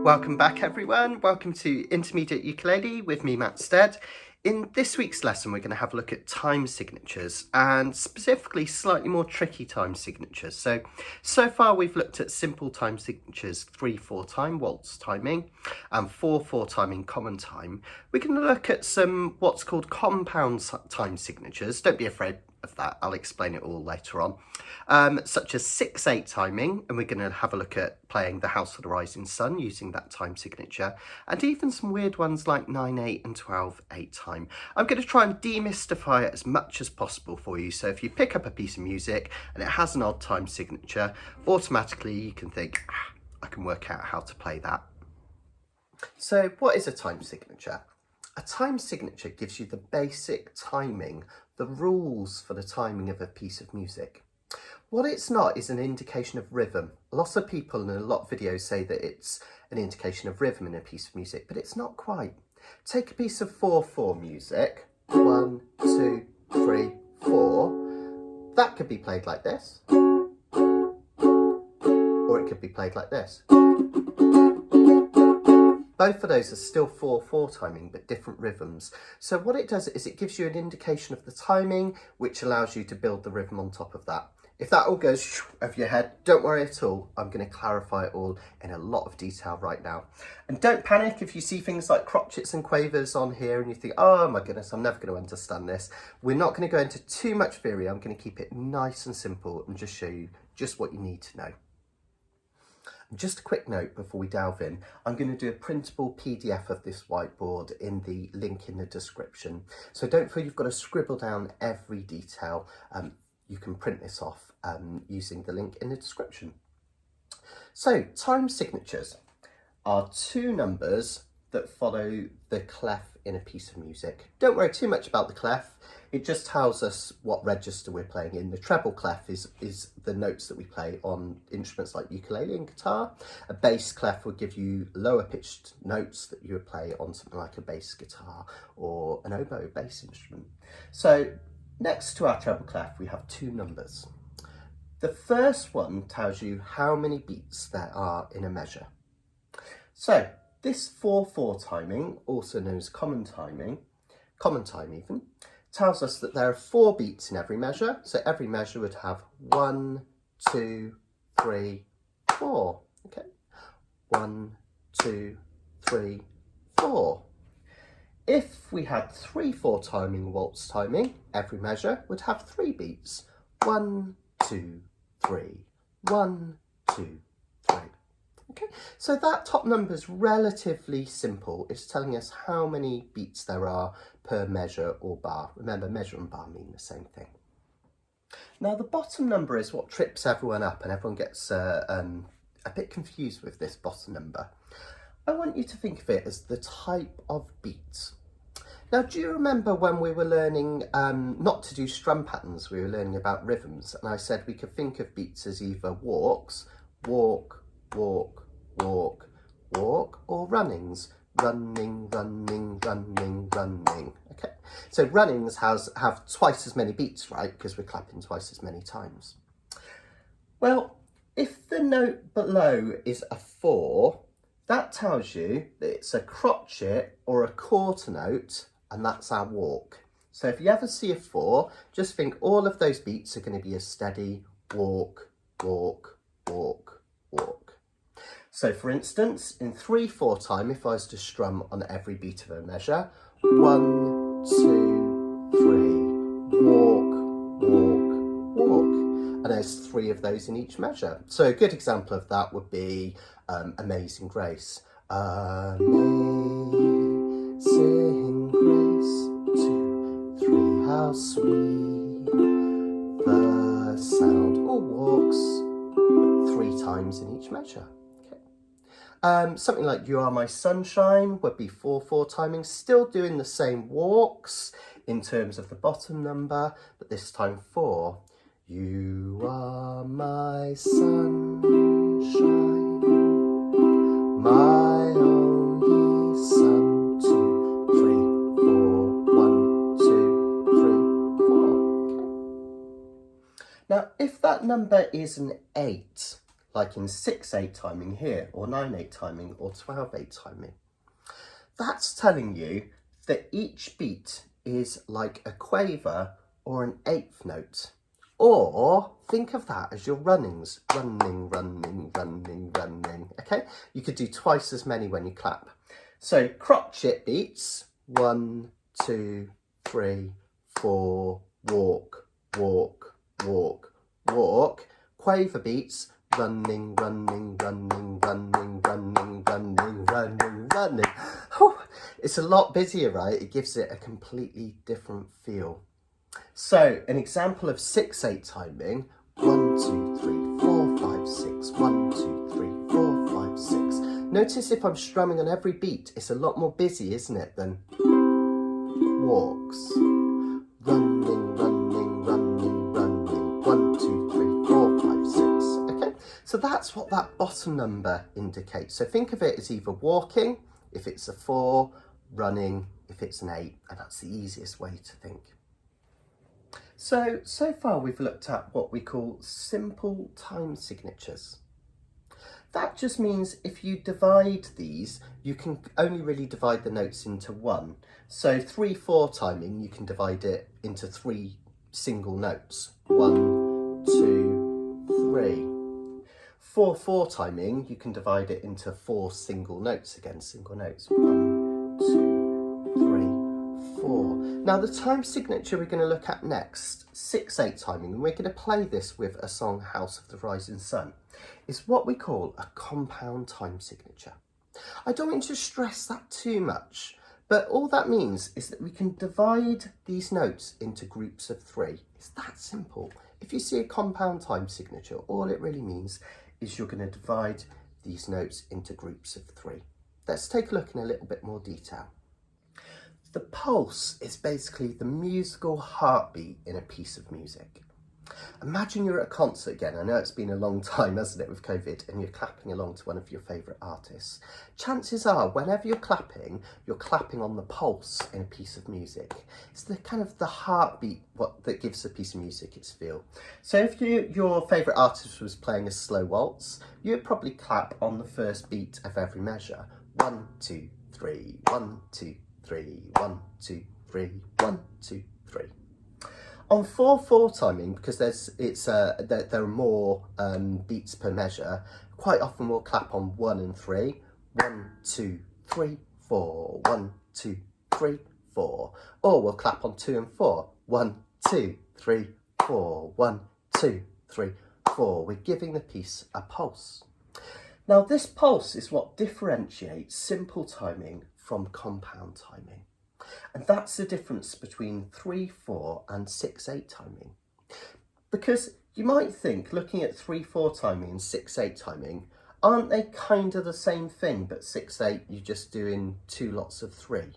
Welcome back everyone, welcome to Intermediate Ukulele with me, Matt Stead. In this week's lesson we're going to have a look at time signatures and specifically slightly more tricky time signatures. So far we've looked at simple time signatures, 3/4 time waltz timing and 4/4 timing common time. We're going to look at some what's called compound time signatures. Don't be afraid of that, I'll explain it all later on, such as 6/8 timing, and we're going to have a look at playing the House of the Rising Sun using that time signature, and even some weird ones like 9/8 and 12/8 time. I'm going to try and demystify it as much as possible for you, so if you pick up a piece of music and it has an odd time signature, automatically you can think, I can work out how to play that. So what is a time signature? A time signature gives you the basic timing, the rules for the timing of a piece of music. What it's not is an indication of rhythm. Lots of people in a lot of videos say that it's an indication of rhythm in a piece of music, but it's not quite. Take a piece of 4/4 music, 1, 2, 3, 4. That could be played like this, or it could be played like this. Both of those are still 4/4 timing, but different rhythms. So what it does is it gives you an indication of the timing, which allows you to build the rhythm on top of that. If that all goes over your head, don't worry at all. I'm going to clarify it all in a lot of detail right now. And don't panic if you see things like crotchets and quavers on here and you think, oh my goodness, I'm never going to understand this. We're not going to go into too much theory. I'm going to keep it nice and simple and just show you just what you need to know. Just a quick note before we delve in, I'm going to do a printable PDF of this whiteboard in the link in the description. So don't feel you've got to scribble down every detail. You can print this off using the link in the description. So time signatures are two numbers that follow the clef in a piece of music. Don't worry too much about the clef. It just tells us what register we're playing in. The treble clef is the notes that we play on instruments like ukulele and guitar. A bass clef would give you lower pitched notes that you would play on something like a bass guitar or an oboe bass instrument. So next to our treble clef we have two numbers. The first one tells you how many beats there are in a measure. So this 4/4 timing, also known as common time even, tells us that there are 4 beats in every measure. So every measure would have 1, 2, 3, 4. Okay, 1, 2, 3, 4. If we had 3/4 timing, waltz timing, every measure would have 3 beats. 1, 2, 3, 1, 2, 3. Okay, so that top number is relatively simple. It's telling us how many beats there are per measure or bar. Remember, measure and bar mean the same thing. Now the bottom number is what trips everyone up and everyone gets a bit confused with this bottom number. I want you to think of it as the type of beat. Now, do you remember when we were learning not to do strum patterns, we were learning about rhythms, and I said we could think of beats as either walks, walk, walk, walk, walk, or runnings, running, running, running, running. Okay, so runnings have twice as many beats, right? Because we're clapping twice as many times. Well, if the note below is a 4, that tells you that it's a crotchet or a quarter note, and that's our walk. So if you ever see a 4, just think all of those beats are going to be a steady walk, walk, walk, walk. So for instance, in 3/4 time, if I was to strum on every beat of a measure, 1, 2, 3, walk, walk, walk. And there's 3 of those in each measure. So a good example of that would be Amazing Grace. Amazing grace, 2, 3, how sweet the sound, or walks 3 times in each measure. Something like You Are My Sunshine would be 4/4 timing, still doing the same walks in terms of the bottom number, but this time 4. You are my sunshine, my only sun, 2, 3, 4, 1, 2, 3, 4. Okay. Now, if that number is an 8, like in 6/8 timing here, or 9/8 timing, or 12/8 timing. That's telling you that each beat is like a quaver or an eighth note. Or think of that as your runnings. Running, running, running, running. Okay? You could do twice as many when you clap. So crotchet beats, 1, 2, 3, 4, walk, walk, walk, walk. Quaver beats, running, running, running, running, running, running, running, running. It's a lot busier, right? It gives it a completely different feel. So an example of 6/8 timing, 1, 2, 3, 4, 5, 6, 1, 2, 3, 4, 5, 6. Notice if I'm strumming on every beat, it's a lot more busy, isn't it, than walks. Running, running, running, running, 1, 2, 3, 4, 5, 6. Okay, so that's what that bottom number indicates. So think of it as either walking, if it's a 4, running, if it's an 8, and that's the easiest way to think. So far we've looked at what we call simple time signatures. That just means if you divide these, you can only really divide the notes into one. So 3/4 timing, you can divide it into 3 single notes. 1, 2, 3. 4/4 timing, you can divide it into 4 single notes, again, single notes. 1, 2, 3, 4. Now the time signature we're going to look at next, 6/8 timing, and we're going to play this with a song, House of the Rising Sun, is what we call a compound time signature. I don't want to stress that too much, but all that means is that we can divide these notes into groups of 3. It's that simple. If you see a compound time signature, all it really means is you're going to divide these notes into groups of 3. Let's take a look in a little bit more detail. The pulse is basically the musical heartbeat in a piece of music. Imagine you're at a concert again. I know it's been a long time, hasn't it, with COVID, and you're clapping along to one of your favourite artists. Chances are, whenever you're clapping on the pulse in a piece of music. It's the kind of the heartbeat that gives a piece of music its feel. So if your favourite artist was playing a slow waltz, you'd probably clap on the first beat of every measure. 1, 2, 3, 1, 2, 3, 1, 2, 3, 1, 2, 3. On 4/4 timing, because there are more beats per measure, quite often we'll clap on 1 and 3. 1, 2, 3, 4. 1, 2, 3, 4. Or we'll clap on 2 and 4. 1, 2, 3, 4. 1, 2, 3, 4. We're giving the piece a pulse. Now this pulse is what differentiates simple timing from compound timing. And that's the difference between 3/4 and 6/8 timing. Because you might think, looking at 3/4 timing and 6/8 timing, aren't they kind of the same thing, but 6/8 you're just doing 2 lots of 3?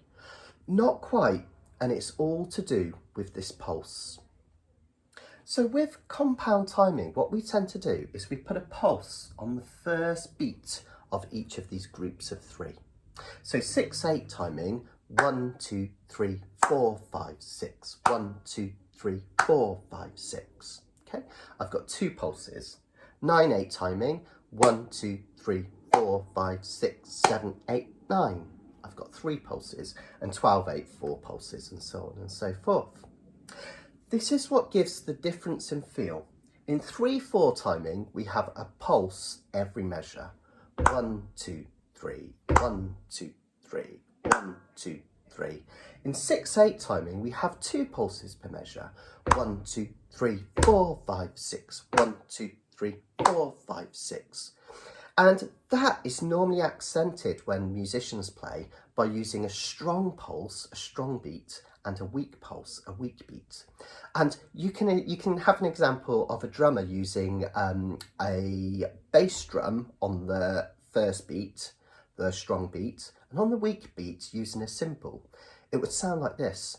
Not quite, and it's all to do with this pulse. So with compound timing, what we tend to do is we put a pulse on the first beat of each of these groups of 3. So 6/8 timing, 1, 2, 3, 4, 5, 6. 1, 2, 3, 4, 5, 6. Okay, I've got 2 pulses. 9/8 timing, 1, 2, 3, 4, 5, 6, 7, 8, 9. I've got 3 pulses, and 12/8, 4 pulses, and so on and so forth. This is what gives the difference in feel. In 3/4 timing, we have a pulse every measure. 1, 2, 3, 1, 2, 3. 1, 2, 3. In 6/8 timing, we have 2 pulses per measure. 1, 2, 3, 4, 5, 6. 1, 2, 3, 4, 5, 6. And that is normally accented when musicians play by using a strong pulse, a strong beat, and a weak pulse, a weak beat. And you can have an example of a drummer using a bass drum on the first beat, the strong beat, and on the weak beat using a cymbal. It would sound like this.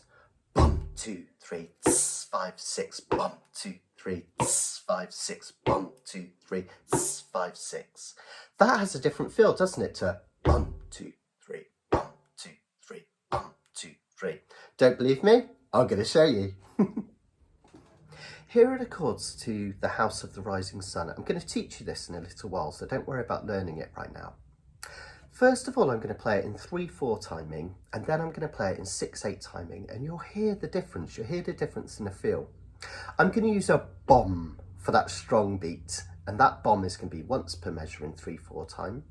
Bum, 2, 3, 5, 6. Bum, 2, 3, 5, 6. Bum, 2, 3, 5, 6. That has a different feel, doesn't it, to bum, 2, 3, bum, 2, 3, bum, 2, 3. Don't believe me? I'm going to show you. Here are the chords to the House of the Rising Sun. I'm going to teach you this in a little while, so don't worry about learning it right now. First of all, I'm going to play it in 3/4 timing, and then I'm going to play it in 6/8 timing, and you'll hear the difference. You'll hear the difference in the feel. I'm going to use a bomb for that strong beat, and that bomb is going to be once per measure in 3/4 time.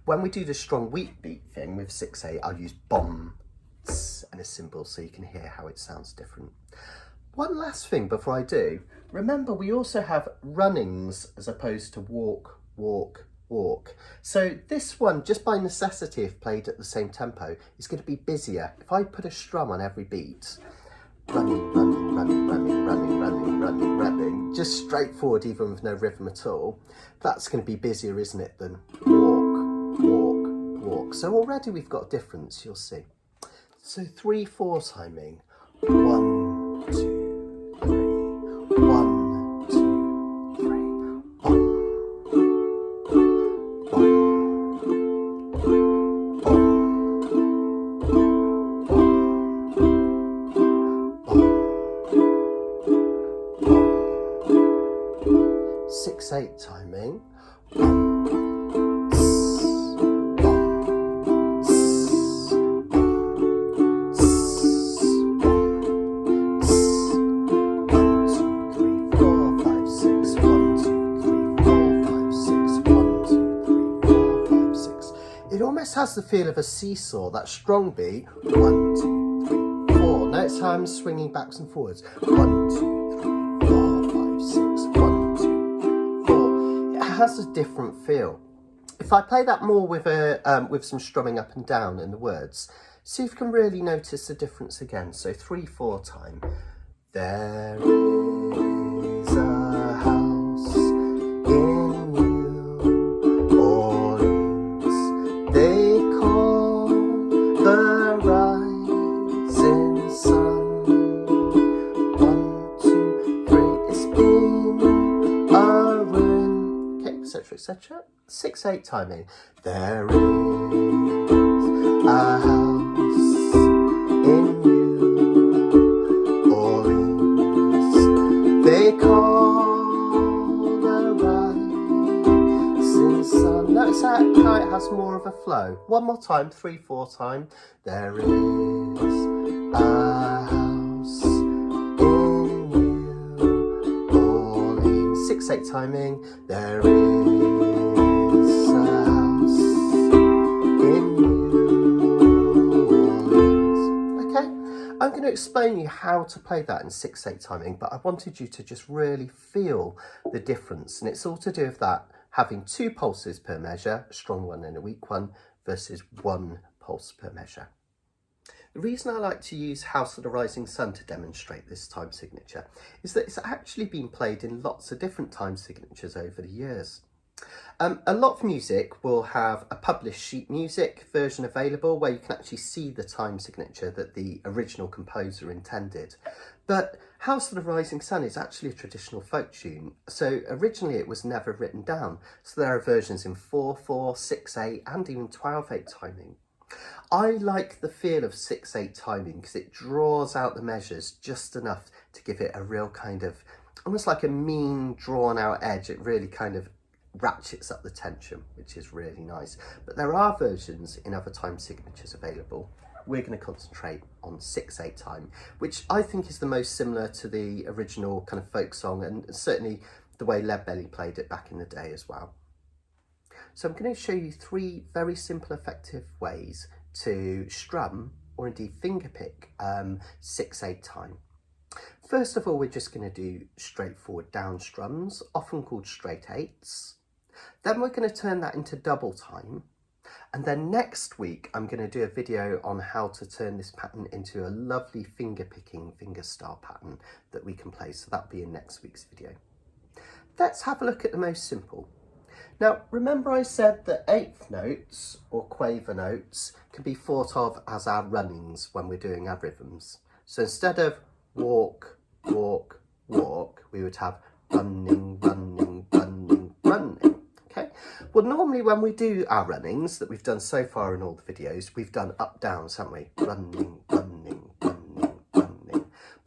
When we do the strong weak beat thing with 6/8, I'll use bomb and a cymbal so you can hear how it sounds different. One last thing before I do, remember we also have runnings as opposed to walk, walk, walk. So this one, just by necessity, if played at the same tempo, is going to be busier. If I put a strum on every beat, running, running, running, running, running, running, running, running, just straightforward even with no rhythm at all, that's going to be busier, isn't it, than walk, walk, walk. So already we've got a difference, you'll see. So 3/4 timing, 1, 2, 3, 1, 2, 3, bum, 6/8 timing. It almost has the feel of a seesaw, that strong beat. 1, 2, 3, 4. Notice how I'm swinging backwards and forwards. 1, 2, 3, 4, 5, 6. 1, 2, 4. It has a different feel. If I play that more with some strumming up and down in the words, see if you can really notice the difference again. So 3/4 time. There is a house in New Orleans. They call the rising sun. 1, 2, 3. It's been a ruin. Okay, etc., etc. 6/8 timing. There is a house in New Orleans. They call the rising sun. Notice how it has more of a flow. One more time, 3/4 time. There is a house in New Orleans. 6/8 timing. There is a house in New Orleans. Okay, I'm going to explain you how to play that in 6/8 timing, but I wanted you to just really feel the difference, and it's all to do with that having 2 pulses per measure, a strong one and a weak one, versus 1 pulse per measure. The reason I like to use House of the Rising Sun to demonstrate this time signature is that it's actually been played in lots of different time signatures over the years. A lot of music will have a published sheet music version available where you can actually see the time signature that the original composer intended. But House of the Rising Sun is actually a traditional folk tune, so originally it was never written down. So there are versions in 4/4, 6/8 and even 12/8 timing. I like the feel of 6/8 timing because it draws out the measures just enough to give it a real kind of, almost like a mean drawn out edge. It really kind of ratchets up the tension, which is really nice. But there are versions in other time signatures available. We're going to concentrate on 6/8 time, which I think is the most similar to the original kind of folk song, and certainly the way Leadbelly played it back in the day as well. So I'm going to show you 3 very simple, effective ways to strum or indeed fingerpick 6/8 time. First of all, we're just going to do straightforward down strums, often called straight 8s. Then we're going to turn that into double time. And then next week, I'm going to do a video on how to turn this pattern into a lovely finger-picking fingerstyle pattern that we can play. So that'll be in next week's video. Let's have a look at the most simple. Now, remember I said that 8th notes or quaver notes can be thought of as our runnings when we're doing our rhythms. So instead of walk, walk, walk, we would have running, running, running, running. Okay, well, normally when we do our runnings that we've done so far in all the videos, we've done up downs, haven't we? Running, running, running, running.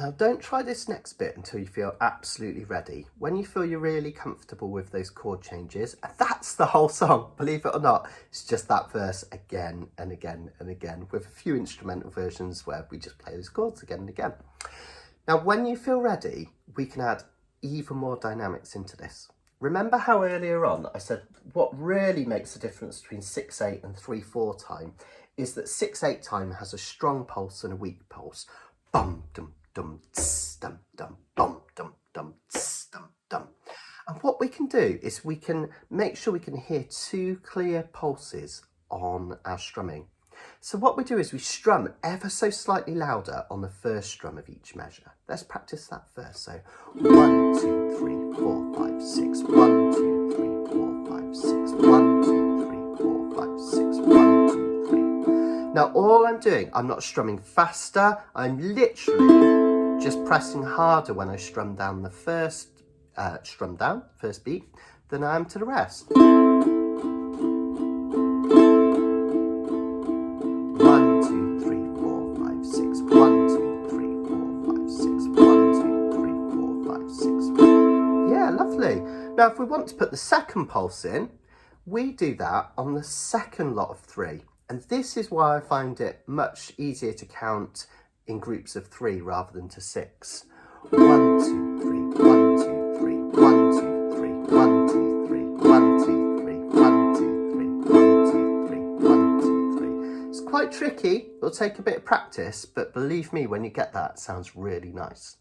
Now don't try this next bit until you feel absolutely ready. When you feel you're really comfortable with those chord changes, and that's the whole song, believe it or not, it's just that verse again and again and again, with a few instrumental versions where we just play those chords again and again. Now when you feel ready, we can add even more dynamics into this. Remember how earlier on I said what really makes the difference between 6/8 and 3/4 time is that 6/8 time has a strong pulse and a weak pulse. Bum dum dum tss, dum dum bum dum dum tss, dum dum. And what we can do is we can make sure we can hear two clear pulses on our strumming. So what we do is we strum ever so slightly louder on the first strum of each measure. Let's practice that first. So 1, 2, 3, 4, 5, 6. 1, 2, 3, 4, 5, 6. 1, 2, 3, 4, 5, 6. 1, 2, 3. Now all I'm doing, I'm not strumming faster. I'm literally just pressing harder when I strum down the first first beat, than I am to the rest. 1, 2, 3, 4, 5, 6. 1, 2, 3, 4, 5, 6. 1, 2, 3, 4, 5, 6. Yeah, lovely. Now if we want to put the second pulse in, we do that on the second lot of 3. And this is why I find it much easier to count in groups of 3 rather than to 6. 1, 2, 3, 1, 2, 3, 1, 2, 3, 1, 2, 3, 1, 2, 3, 1, 2, 3, 1, 2, 3, 1, 2, 3. It's quite tricky, it'll take a bit of practice, but believe me, when you get that, it sounds really nice.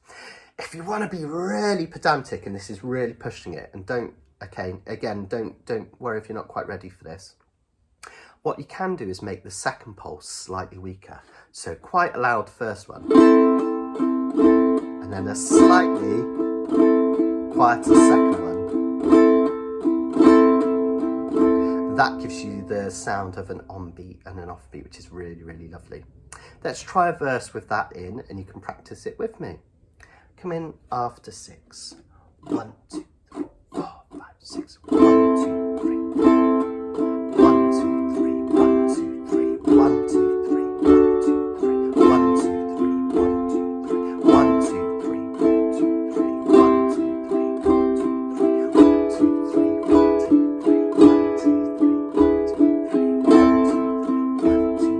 If you want to be really pedantic, and this is really pushing it, and don't worry if you're not quite ready for this. What you can do is make the second pulse slightly weaker. So quite a loud first one. And then a slightly quieter second one. That gives you the sound of an on-beat and an off-beat, which is really, really lovely. Let's try a verse with that in, and you can practice it with me. Come in after 6. 1, 2, 3, 4, 5, 6. 1, 2, 3. 1, 2, 3. 1, 2, 3. 1, 2, 3. 1, 2, 3. 1, 2, 3. 1, 2, 3. 1, 2, 3. 1, 2, 3. 1, 2, 3. 1, 2, 3. 1, 2, 3. 1, 2, 3. 1, 2, 3. 1, 2, 3. 1, 2, 3. 1, 2, 3. 1,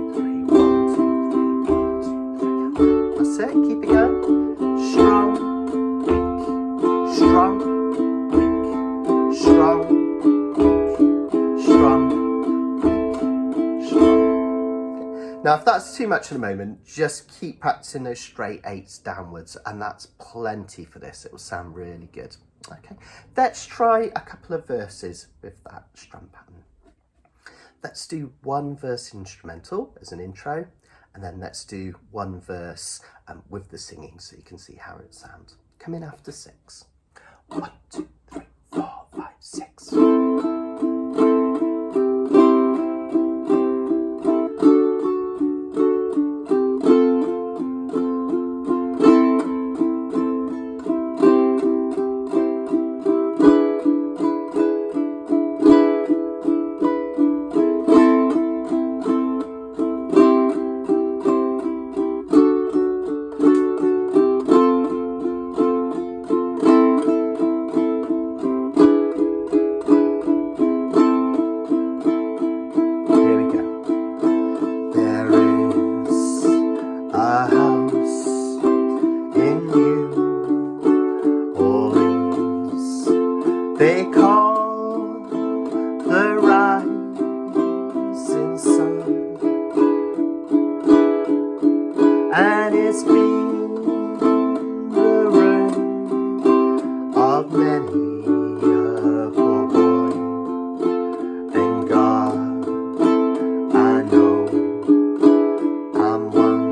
2, 3. 1, 2, 3. That's it. Keep it going. Strong, weak, strong, weak, strong, weak, strong, weak, strong. Now if that's too much in a moment, just keep practicing those straight 8s downwards, and that's plenty for this. It will sound really good. Okay, let's try a couple of verses with that strum pattern. Let's do one verse instrumental as an intro, and then let's do one verse with the singing so you can see how it sounds. Come in after 6. 1, 2, 3, 4, 5, 6. They call the rising sun, and it's been the ruin of many a poor boy. And God, I know I'm one.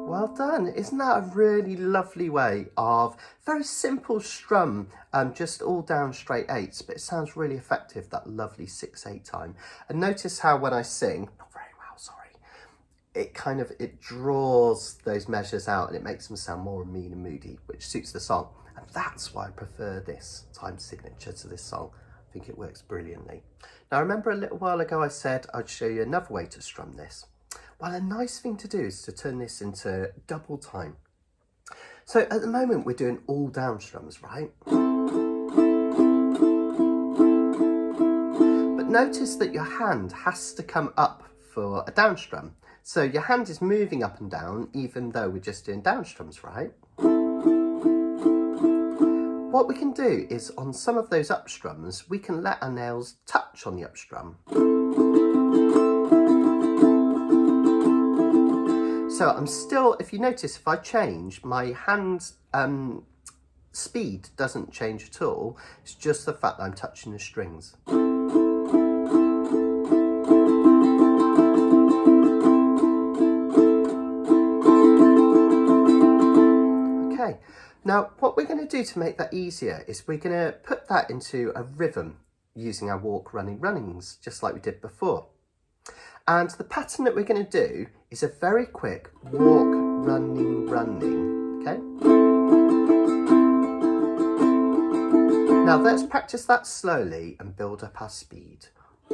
Well done. Isn't that a really lovely way of very simple strum, just all down straight 8s, but it sounds really effective, that lovely 6/8 time. And notice how when I sing, not very well, sorry, it draws those measures out and it makes them sound more mean and moody, which suits the song. And that's why I prefer this time signature to this song. I think it works brilliantly. Now remember a little while ago I said I'd show you another way to strum this. Well, a nice thing to do is to turn this into double time. So at the moment we're doing all down strums, right? But notice that your hand has to come up for a down strum. So your hand is moving up and down even though we're just doing down strums, right? What we can do is on some of those up strums, we can let our nails touch on the up strum. So I'm still, if you notice, if I change, my hand speed doesn't change at all. It's just the fact that I'm touching the strings. Okay, now what we're going to do to make that easier is we're going to put that into a rhythm using our walk, running, runnings, just like we did before. And the pattern that we're going to do is a very quick walk, running, running, okay? Now let's practice that slowly and build up our speed.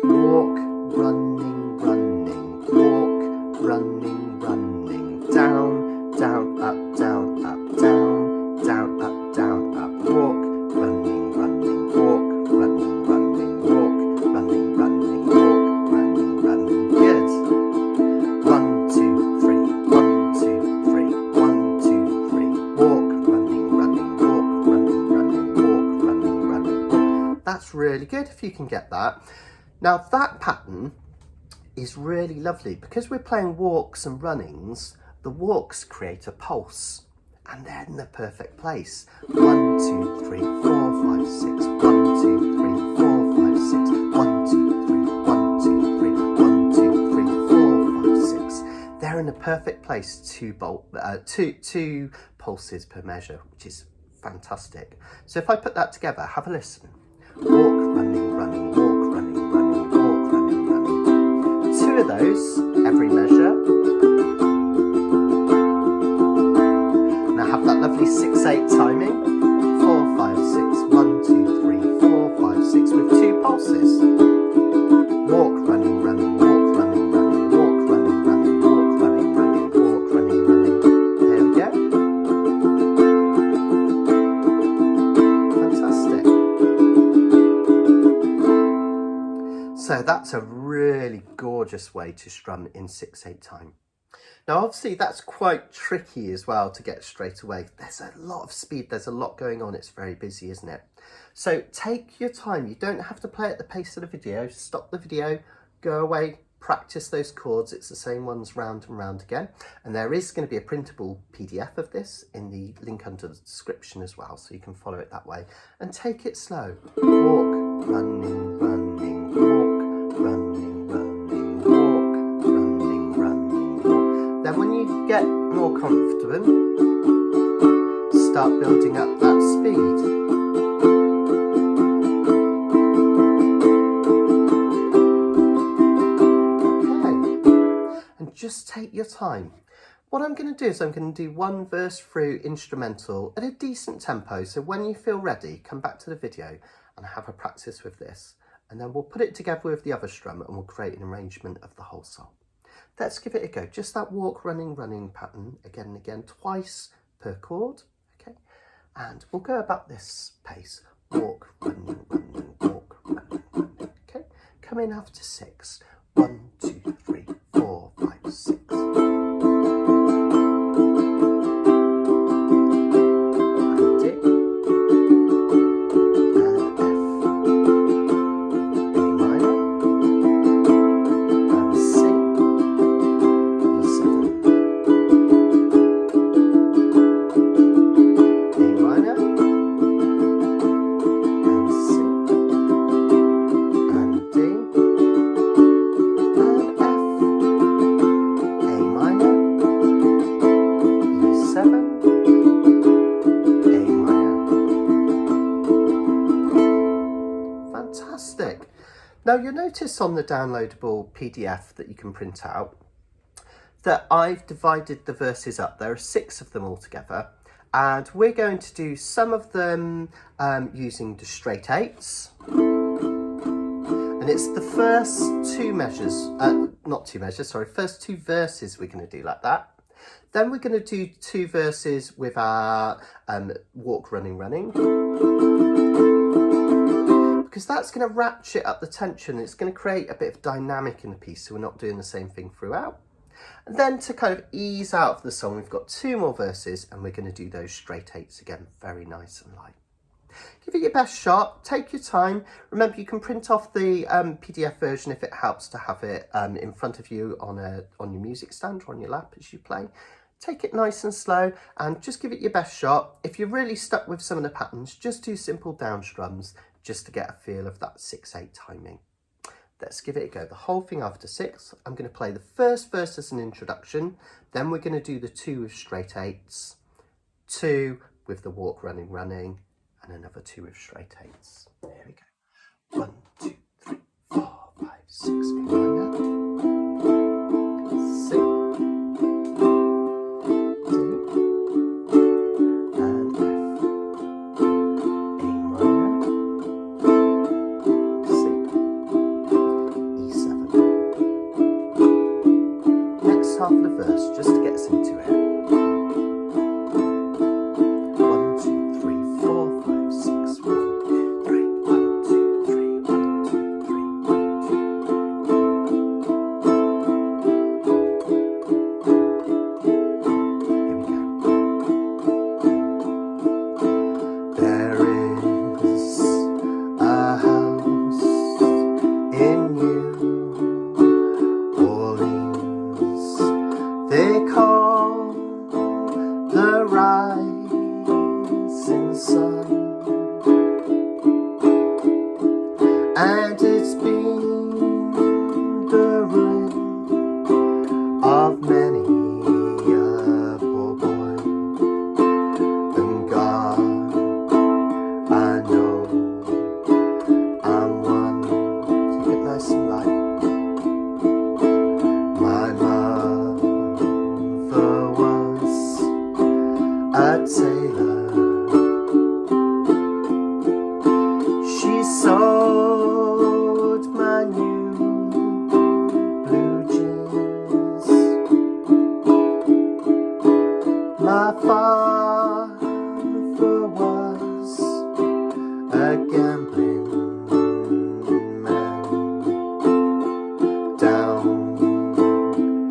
Walk, running, running, walk, running, running, down, down, up, down, up, down, down, up, down, up, walk, running, running, walk, running, running, walk, running, running, walk, running, running. Good. 1, 2, 3, 1, 2, 3, 1, 2, 3, walk, running, running, walk, running, running, walk, running, running, walk. That's really good if you can get that. Now that pattern is really lovely because we're playing walks and runnings. The walks create a pulse and they're in the perfect place. 1, 2, 3, 4, 5, 6. 1, 2, 3, 4, 5, 6. 1, 2, 3, 1, 2, 3, 1, 2, 3, 4, 5, 6. They're in the perfect place, two pulses per measure, which is fantastic. So if I put that together, have a listen. Walk, running, running, walk, running, running, walk, running, running. 2 of those, every measure. Now have that lovely 6/8 timing. 4, 5, 6, 1, 2, 3, 4, 5, 6 with 2 pulses. Walk, running, running, walk, running, running, walk, running, running, walk, running, running, walk, running, running. There we go. Fantastic. So that's a really gorgeous way to strum in 6/8 time. Now obviously that's quite tricky as well to get straight away. There's a lot of speed, there's a lot going on, it's very busy, isn't it? So take your time, you don't have to play at the pace of the video. Stop the video, go away, practice those chords. It's the same ones round and round again. And there is going to be a printable PDF of this in the link under the description as well, so you can follow it that way. And take it slow. Walk, running, running, walk, running, running, walk, running, running, walk. Then when you get more confident, start building up that speed. Just take your time. What I'm going to do is I'm going to do one verse through instrumental at a decent tempo. So when you feel ready, come back to the video and have a practice with this. And then we'll put it together with the other strum and we'll create an arrangement of the whole song. Let's give it a go. Just that walk, running, running pattern again and again, twice per chord. Okay. And we'll go about this pace. Walk, running, running, walk, running, running. Okay. Come in after 6. 1, 2, 3, 4, 5, 6. And D. And F. A minor. And C. E7. A minor. And C. And D. Fantastic. Now you'll notice on the downloadable PDF that you can print out that I've divided the verses up. There are 6 of them all together, and we're going to do some of them using the straight 8s And it's the first two measures, first two verses we're going to do like that. Then we're going to do two verses with our walk, running, running. Because that's going to ratchet up the tension. It's going to create a bit of dynamic in the piece, so we're not doing the same thing throughout. And then to kind of ease out of the song, we've got two more verses and we're going to do those straight eights again, very nice and light. Give it your best shot, take your time. Remember, you can print off the PDF version if it helps to have it in front of you on your music stand or on your lap as you play. Take it nice and slow and just give it your best shot. If you're really stuck with some of the patterns, just do simple down strums just to get a feel of that 6/8 timing. Let's give it a go. The whole thing after 6. I'm going to play the first verse as an introduction. Then we're going to do the 2 with straight 8s, 2 with the walk, running, running, and another 2 with straight 8s. Here we go. 1, 2, 3, 4, 5, 6. In minor. C. D. And F. A minor. C. E7. Next half of the verse, just to get us into it. 1, 2, 3, 4, 5, 6, 1, 2, 3, 1, 2, 3, 1, 2, 3, 1, 2. Here we go. There is a house in New Orleans they call the rising sun, and it's been the ruin of many a poor boy. And God, I know I'm one. Keep it nice and light. My mother was a tailor. She sewed my new blue jeans. My father was a gambling man down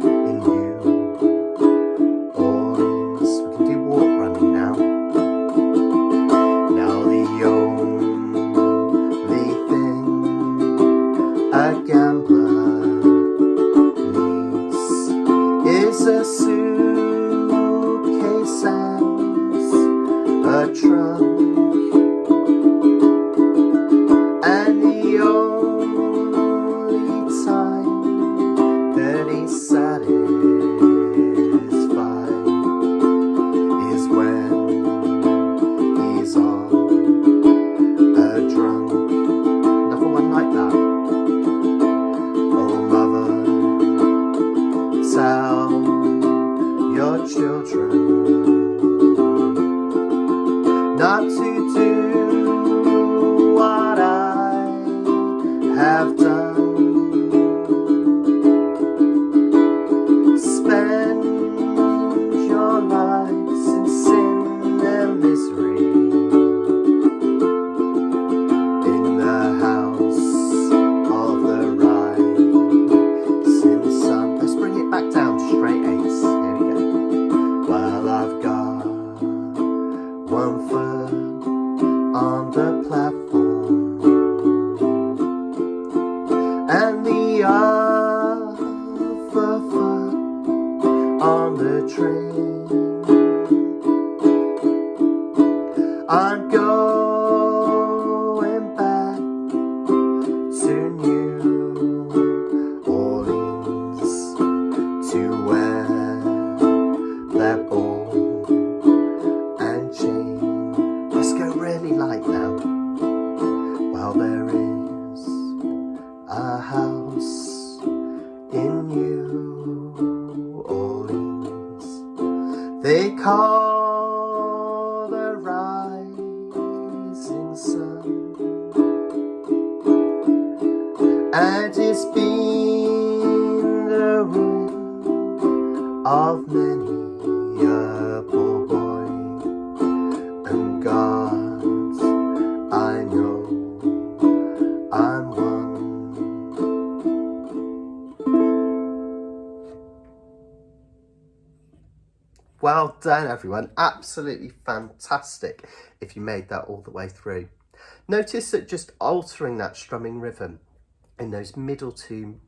in New Orleans. We can do walk, running now. Now the only thing a gambler needs is a suitcase and a trunk. And the only time that he's satisfied is when he's on a drunk. Another one like that. Oh mother, tell your children not to do what I have done. Spend your lives in sin and misery in the house of the rising sun. Let's bring it back down to straight 8s. Here we go. Well, I've got one foot on the platform and the other foot on the train. I'm going back to New Orleans to wear that ball and chain. Let's go really light now. Well, there is a house in New Orleans they call the rising and it's been the ruin of many a poor boy, and gods, I know I'm one. Well done, everyone. Absolutely fantastic if you made that all the way through. Notice that just altering that strumming rhythm in those middle two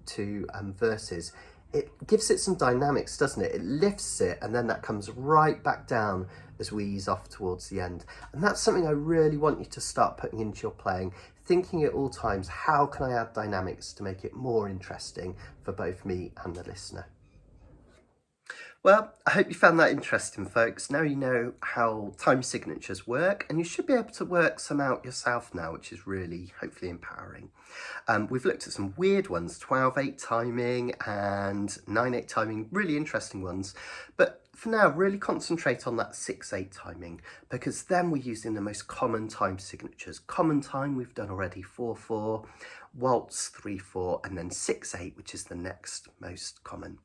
verses, it gives it some dynamics, doesn't it? It lifts it, and then that comes right back down as we ease off towards the end. And that's something I really want you to start putting into your playing, thinking at all times, how can I add dynamics to make it more interesting for both me and the listener? Well, I hope you found that interesting, folks. Now you know how time signatures work, and you should be able to work some out yourself now, which is really, hopefully, empowering. We've looked at some weird ones, 12/8 timing and 9/8 timing, really interesting ones. But for now, really concentrate on that 6/8 timing, because then we're using the most common time signatures. Common time, we've done already 4/4, waltz 3/4, and then 6/8, which is the next most common.